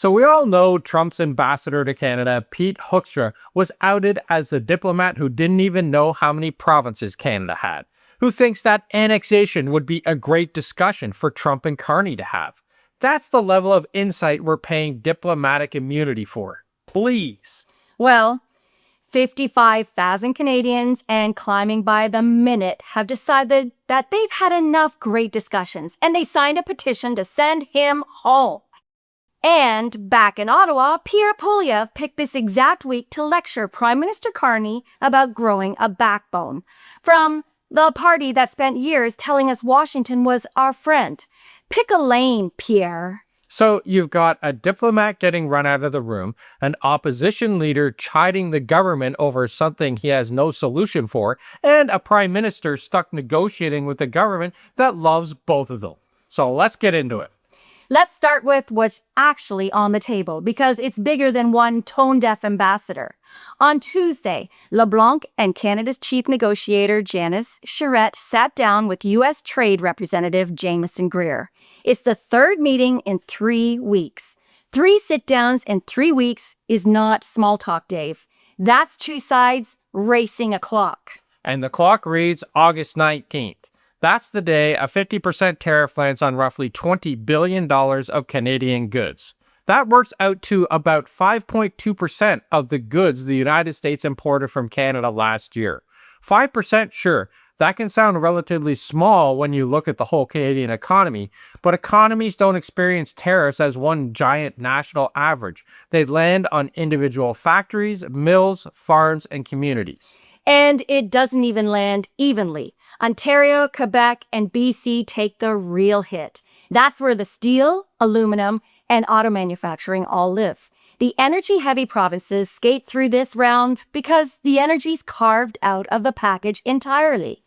So we all know Trump's ambassador to Canada, Pete Hoekstra, was outed as the diplomat who didn't even know how many provinces Canada had, who thinks that annexation would be a great discussion for Trump and Carney to have. That's the level of insight we're paying diplomatic immunity for. Please. Well, 55,000 Canadians and climbing by the minute have decided that they've had enough great discussions, and they signed a petition to send him home. And back in Ottawa, Pierre Poilievre picked this exact week to lecture Prime Minister Carney about growing a backbone from the party that spent years telling us Washington was our friend. Pick a lane, Pierre. So you've got a diplomat getting run out of the room, an opposition leader chiding the government over something he has no solution for, and a prime minister stuck negotiating with the government that loves both of them. So let's get into it. Let's start with what's actually on the table, because it's bigger than one tone-deaf ambassador. On Tuesday, LeBlanc and Canada's chief negotiator, Janice Charette, sat down with U.S. Trade Representative Jamieson Greer. It's the third meeting in 3 weeks. 3 sit-downs in 3 weeks is not small talk, Dave. That's 2 sides racing a clock. And the clock reads August 19th. That's the day a 50% tariff lands on roughly $20 billion of Canadian goods. That works out to about 5.2% of the goods the United States imported from Canada last year. 5%, sure, that can sound relatively small when you look at the whole Canadian economy, but economies don't experience tariffs as one giant national average. They land on individual factories, mills, farms, and communities. And it doesn't even land evenly. Ontario, Quebec, and BC take the real hit. That's where the steel, aluminum, and auto manufacturing all live. The energy-heavy provinces skate through this round because the energy's carved out of the package entirely.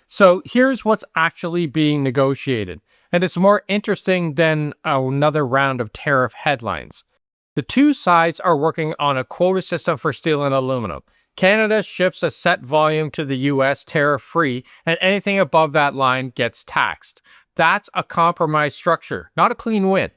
So here's what's actually being negotiated, and it's more interesting than another round of tariff headlines. The two sides are working on a quota system for steel and aluminum. Canada ships a set volume to the US tariff-free, and anything above that line gets taxed. That's a compromise structure, not a clean win.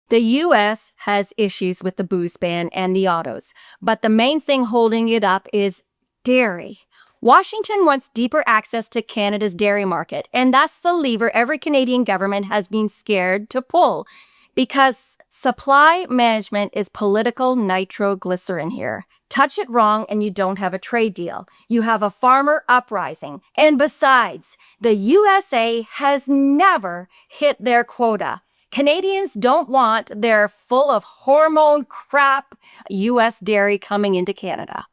The U.S. has issues with the booze ban and the autos, but the main thing holding it up is dairy. Washington wants deeper access to Canada's dairy market, and that's the lever every Canadian government has been scared to pull, because supply management is political nitroglycerin here. Touch it wrong and you don't have a trade deal. You have a farmer uprising. And besides, the USA has never hit their quota. Canadians don't want their full of hormone crap U.S. dairy coming into Canada.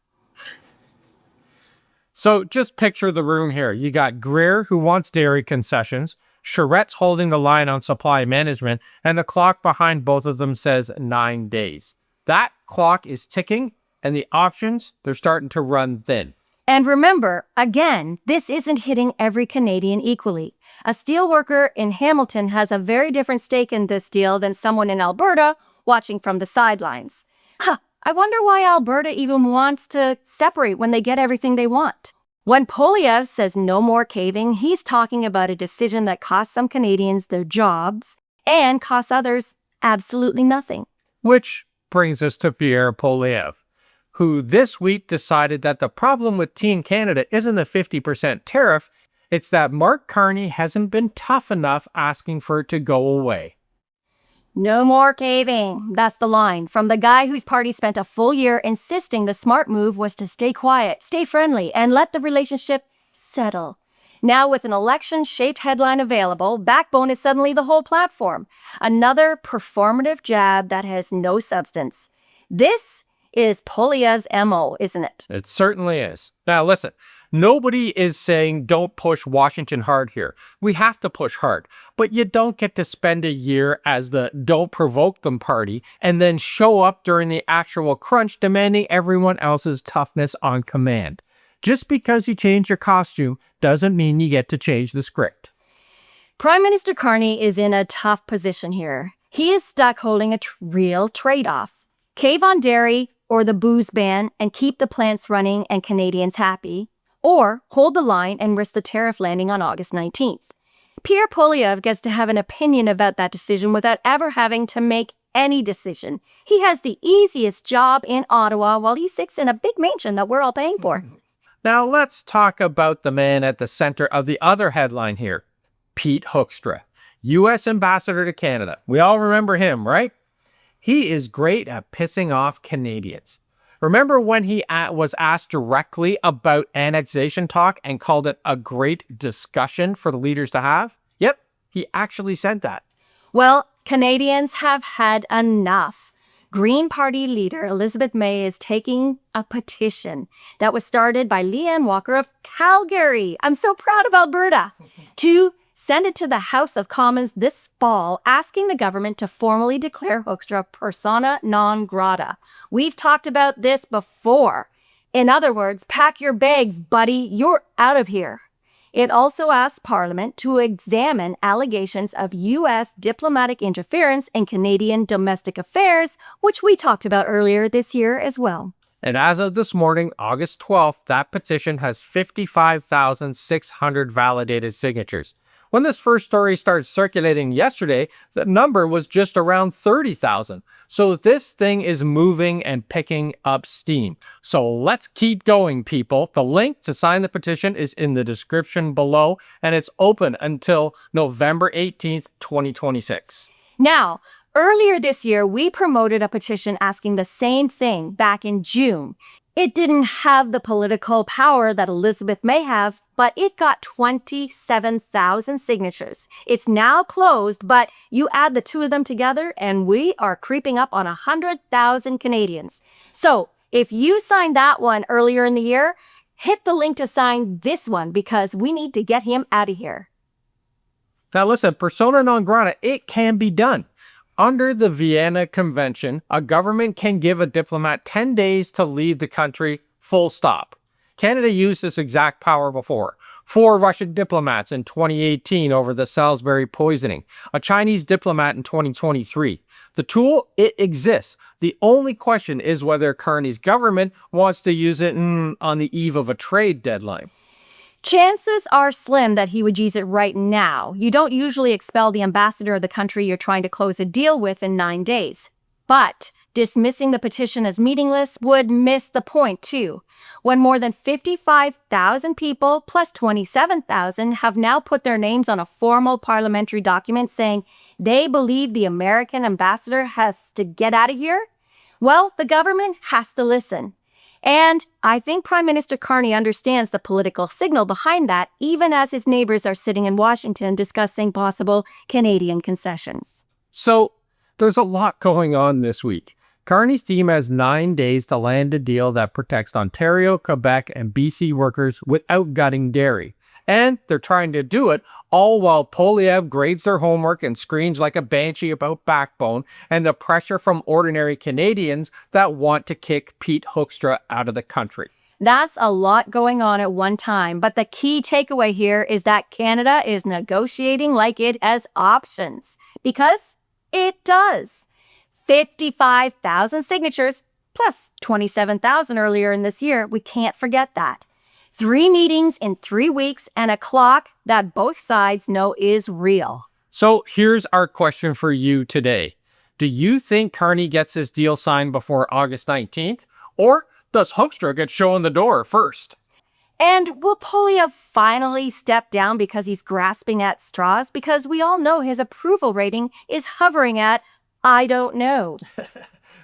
So just picture the room here. You got Greer, who wants dairy concessions, Charette's holding the line on supply management, and the clock behind both of them says 9 days. That clock is ticking, and the options, they're starting to run thin. And remember, again, this isn't hitting every Canadian equally. A steelworker in Hamilton has a very different stake in this deal than someone in Alberta watching from the sidelines. I wonder why Alberta even wants to separate when they get everything they want. When Poilievre says no more caving, he's talking about a decision that costs some Canadians their jobs and costs others absolutely nothing. Which brings us to Pierre Poilievre, who this week decided that the problem with Team Canada isn't the 50% tariff, it's that Mark Carney hasn't been tough enough asking for it to go away. No more caving. That's the line from the guy whose party spent a full year insisting the smart move was to stay quiet, stay friendly, and let the relationship settle. Now with an election-shaped headline available, backbone is suddenly the whole platform. Another performative jab that has no substance. This is Poilievre's MO, isn't it? It certainly is. Now listen, nobody is saying don't push Washington hard here. We have to push hard, but you don't get to spend a year as the don't provoke them party and then show up during the actual crunch demanding everyone else's toughness on command. Just because you change your costume doesn't mean you get to change the script. Prime Minister Carney is in a tough position here. He is stuck holding a real trade-off. Cave on dairy or the booze ban and keep the plants running and Canadians happy, or hold the line and risk the tariff landing on August 19th. Pierre Poilievre gets to have an opinion about that decision without ever having to make any decision. He has the easiest job in Ottawa while he sits in a big mansion that we're all paying for. Now let's talk about the man at the center of the other headline here, Pete Hoekstra, U.S. Ambassador to Canada. We all remember him, right? He is great at pissing off Canadians. Remember when he was asked directly about annexation talk and called it a great discussion for the leaders to have? Yep, he actually said that. Well, Canadians have had enough. Green Party leader Elizabeth May is taking a petition that was started by Leanne Walker of Calgary. I'm so proud of Alberta. To send it to the House of Commons this fall, asking the government to formally declare Hoekstra persona non grata. We've talked about this before. In other words, pack your bags, buddy. You're out of here. It also asks Parliament to examine allegations of U.S. diplomatic interference in Canadian domestic affairs, which we talked about earlier this year as well. And as of this morning, August 12th, that petition has 55,600 validated signatures. When this first story started circulating yesterday, the number was just around 30,000. So this thing is moving and picking up steam. So let's keep going, people. The link to sign the petition is in the description below, and it's open until November 18th, 2026. Now, earlier this year, we promoted a petition asking the same thing back in June. It didn't have the political power that Elizabeth may have, but it got 27,000 signatures. It's now closed, but you add the two of them together and we are creeping up on 100,000 Canadians. So if you signed that one earlier in the year, hit the link to sign this one because we need to get him out of here. Now listen, persona non grata, it can be done. Under the Vienna Convention, a government can give a diplomat 10 days to leave the country, full stop. Canada used this exact power before. 4 Russian diplomats in 2018 over the Salisbury poisoning. A Chinese diplomat in 2023. The tool, it exists. The only question is whether Carney's government wants to use it on the eve of a trade deadline. Chances are slim that he would use it right now. You don't usually expel the ambassador of the country you're trying to close a deal with in 9 days. But dismissing the petition as meaningless would miss the point, too. When more than 55,000 people, plus 27,000, have now put their names on a formal parliamentary document saying they believe the American ambassador has to get out of here, well, the government has to listen. And I think Prime Minister Carney understands the political signal behind that, even as his neighbors are sitting in Washington discussing possible Canadian concessions. So, there's a lot going on this week. Carney's team has 9 days to land a deal that protects Ontario, Quebec, and BC workers without gutting dairy. And they're trying to do it all while Poilievre grades their homework and screams like a banshee about backbone and the pressure from ordinary Canadians that want to kick Pete Hoekstra out of the country. That's a lot going on at one time, but the key takeaway here is that Canada is negotiating like it has options. Because it does. 55,000 signatures, plus 27,000 earlier in this year. We can't forget that. 3 meetings in 3 weeks and a clock that both sides know is real. So here's our question for you today. Do you think Carney gets his deal signed before August 19th? Or does Hoekstra get shown the door first? And will Poilievre finally step down because he's grasping at straws? Because we all know his approval rating is hovering at, I don't know.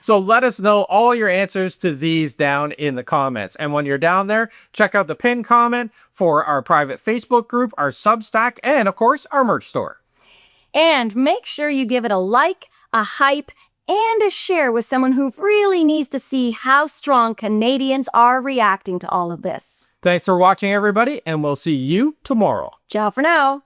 So let us know all your answers to these down in the comments. And when you're down there, check out the pinned comment for our private Facebook group, our Substack, and of course, our merch store. And make sure you give it a like, a hype, and a share with someone who really needs to see how strong Canadians are reacting to all of this. Thanks for watching, everybody, and we'll see you tomorrow. Ciao for now.